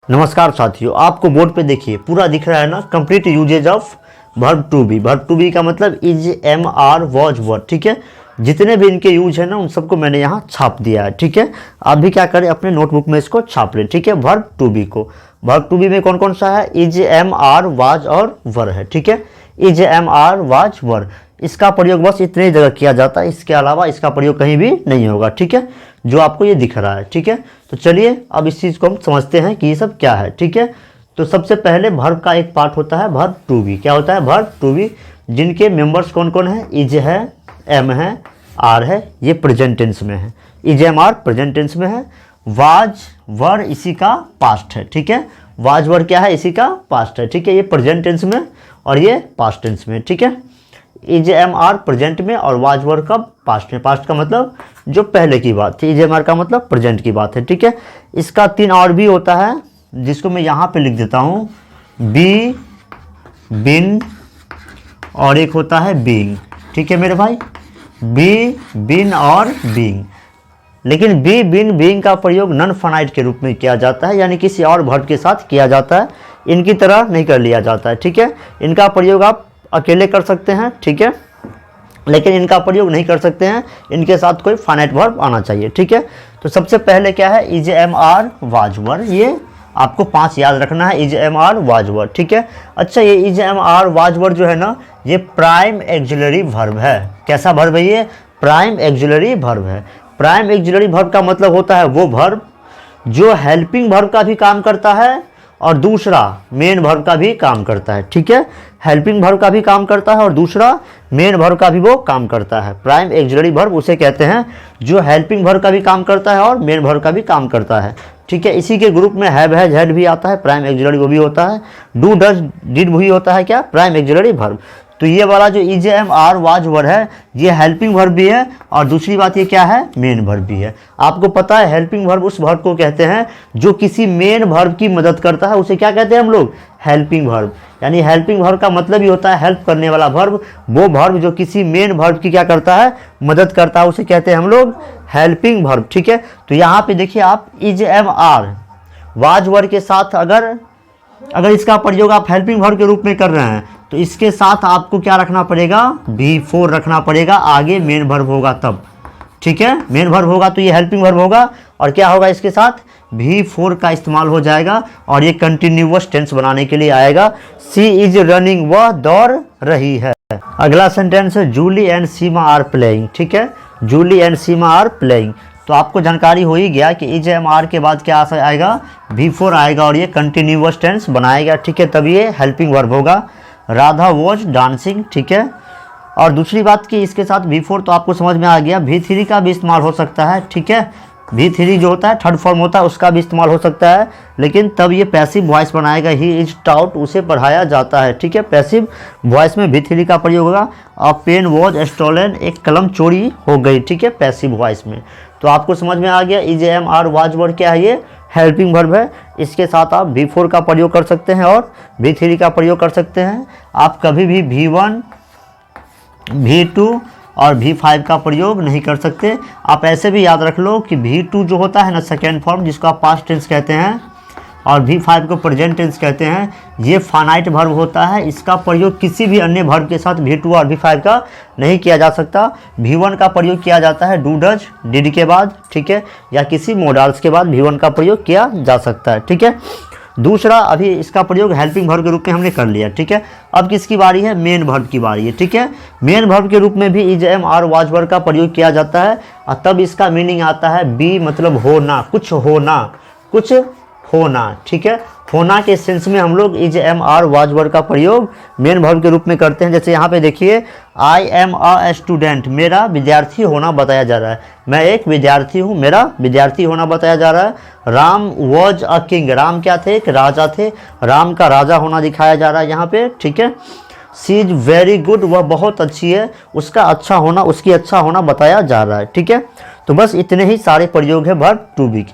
नमस्कार साथियों, आपको बोर्ड पे देखिए पूरा दिख रहा है ना, complete usage of verb to be. Verb to be का मतलब is, am, are, was, were. ठीक है, जितने भी इनके यूज है ना उन सबको मैंने यहाँ छाप दिया है। ठीक है, आप भी क्या करें, अपने नोटबुक में इसको छाप लें। ठीक है, वर्ब टू बी को, वर्ब टू बी में कौन कौन सा है, इज, एम, आर, वाज और वर है। ठीक है, इज, एम, आर, वाज, वर, इसका प्रयोग बस इतनी जगह किया जाता है, इसके अलावा इसका प्रयोग कहीं भी नहीं होगा। ठीक है, जो आपको ये दिख रहा है। ठीक है, तो चलिए अब इस चीज़ को हम समझते हैं कि ये सब क्या है। ठीक है, तो सबसे पहले वर्ब का एक पार्ट होता है वर्ब टू बी। क्या होता है, वर्ब टू बी, जिनके मेंबर्स कौन कौन है, इज है, एम है, आर है, ये प्रेजेंट टेंस में है। Is, am, are present tense में है। वाज, वर इसी का पास्ट है। ठीक है, वाज, वर क्या है, इसी का पास्ट है। ठीक है, ये प्रेजेंट टेंस में और ये पास्ट टेंस में। ठीक है, इज, एम, आर प्रेजेंट में और वाज, वर कब, पास्ट में। पास्ट का मतलब जो पहले की बात थी, इज, एम, आर का मतलब प्रेजेंट की बात है। ठीक है, इसका तीन और भी होता है जिसको मैं यहाँ पे लिख देता हूँ, बी, बिन और एक होता है बीइंग। ठीक है मेरे भाई, बी, बिन और बीइंग। लेकिन बी, बिन, बीइंग का प्रयोग नॉन फाइनाइट के रूप में किया जाता है, यानी किसी और वर्ब के साथ किया जाता है, इनकी तरह नहीं कर लिया जाता है। ठीक है, इनका प्रयोग आप अकेले कर सकते हैं। ठीक है, लेकिन इनका प्रयोग नहीं कर सकते हैं, इनके साथ कोई फाइनाइट वर्ब आना चाहिए। ठीक है, तो सबसे पहले क्या है, इज, एम, आर, वाज, वर, ये आपको 5 याद रखना है, इज, एम, आर, वाज, वर। ठीक है, अच्छा ये इज, एम, आर, वाज, वर जो है ना, ये प्राइम एक्सिलरी वर्ब है। कैसा वर्ब है ये, प्राइम एक्सिलरी वर्ब है। प्राइम एक्सिलरी वर्ब का मतलब होता है वो वर्ब जो हेल्पिंग वर्ब का भी काम करता है और दूसरा मेन वर्ब का भी काम करता है। ठीक है, हेल्पिंग वर्ब का भी काम करता है और दूसरा मेन वर्ब का भी वो काम करता है। प्राइम एक्सिलरी वर्ब उसे कहते हैं जो हेल्पिंग वर्ब का भी काम करता है और मेन वर्ब का भी काम करता है। ठीक है, इसी के ग्रुप में हैव, हैज, हैड भी आता है, प्राइम एक्सिलरी वो भी होता है। डू, डज, डिड भी होता है, क्या, प्राइम एक्सिलरी वर्ब। तो ये वाला जो इज, एम, आर, वाज, वर है, ये हेल्पिंग वर्ब भी है और दूसरी बात ये क्या है, मेन वर्ब भी है। आपको पता है हेल्पिंग वर्ब उस वर्ब को कहते हैं जो किसी मेन वर्ब की मदद करता है, उसे क्या कहते हैं हम लोग, हेल्पिंग वर्ब। यानी हेल्पिंग वर्ब का मतलब ही होता है हेल्प करने वाला वर्ब, वो वर्ब जो किसी मेन वर्ब की क्या करता है, मदद करता है, उसे कहते हैं हम लोग हेल्पिंग वर्ब। ठीक है, तो यहाँ पे देखिए आप इज, एम, आर, वाज, वर के साथ अगर इसका प्रयोग आप हेल्पिंग वर्ब के रूप में कर रहे हैं तो इसके साथ आपको क्या रखना पड़ेगा, V4 रखना पड़ेगा, आगे मेन वर्ब होगा तब। ठीक है, मेन वर्ब होगा तो ये हेल्पिंग वर्ब होगा और क्या होगा, इसके साथ V4 का इस्तेमाल हो जाएगा और ये कंटिन्यूअस टेंस बनाने के लिए आएगा। सी इज रनिंग, वह दौड़ रही है। अगला सेंटेंस है Julie and Seema are playing. ठीक है, Julie and Seema are playing, तो आपको जानकारी हो ही गया कि इज, एम, आर के बाद क्या आएगा, V4 आएगा और ये कंटिन्यूअस टेंस बनाएगा। ठीक है, तब ये हेल्पिंग वर्ब होगा। Radha was dancing. ठीक है, और दूसरी बात कि इसके साथ V4 तो आपको समझ में आ गया, V3 का भी इस्तेमाल हो सकता है। ठीक है, V3 जो होता है थर्ड फॉर्म होता है, उसका भी इस्तेमाल हो सकता है, लेकिन तब ये पैसिव वॉइस बनाएगा। ही इज टाउट, उसे पढ़ाया जाता है। ठीक है, पैसिव वॉइस में V3 का प्रयोग होगा। अ पेन वॉज स्टोलन, एक कलम चोरी हो गई। ठीक है, पैसिव वॉइस में। तो आपको समझ में आ गया इज, एम, आर, वाज, वर क्या है, ये हेल्पिंग वर्ब है। इसके साथ आप V4 का प्रयोग कर सकते हैं और V3 का प्रयोग कर सकते हैं। आप कभी भी V1, V2 और V5 का प्रयोग नहीं कर सकते। आप ऐसे भी याद रख लो कि V2 जो होता है ना, सेकेंड फॉर्म, जिसको आप पास्ट टेंस कहते हैं, और V5 को प्रेजेंट टेंस कहते हैं, ये फाइनाइट वर्ब होता है। इसका प्रयोग किसी भी अन्य वर्ब के साथ V2 और V5 का नहीं किया जा सकता। V1 का प्रयोग किया जाता है डू, डज, डिड के बाद। ठीक है, या किसी मोडाल्स के बाद V1 का प्रयोग किया जा सकता है। ठीक है, दूसरा अभी इसका प्रयोग हेल्पिंग वर्ब के रूप में हमने कर लिया। ठीक है, अब किसकी बारी है, मेन वर्ब की बारी है। ठीक है, मेन वर्ब के रूप में भी इज, एम, आर, वाज, वर का प्रयोग किया जाता है और तब इसका मीनिंग आता है बी, मतलब होना, कुछ होना, कुछ होना। ठीक है, होना के सेंस में हम लोग इज, एम, आर, वाज, वर का प्रयोग मेन वर्ब के रूप में करते हैं। जैसे यहाँ पे देखिए, आई एम अ स्टूडेंट, मेरा विद्यार्थी होना बताया जा रहा है, मैं एक विद्यार्थी हूँ, मेरा विद्यार्थी होना बताया जा रहा है। Ram was a king, Ram क्या थे, एक राजा थे, राम का राजा होना दिखाया जा रहा है यहाँ पे। ठीक है, सी इज वेरी गुड, वह बहुत अच्छी है, उसका अच्छा होना, उसकी अच्छा होना बताया जा रहा है। ठीक है, तो बस इतने ही सारे प्रयोग है वर्ब टू बी के।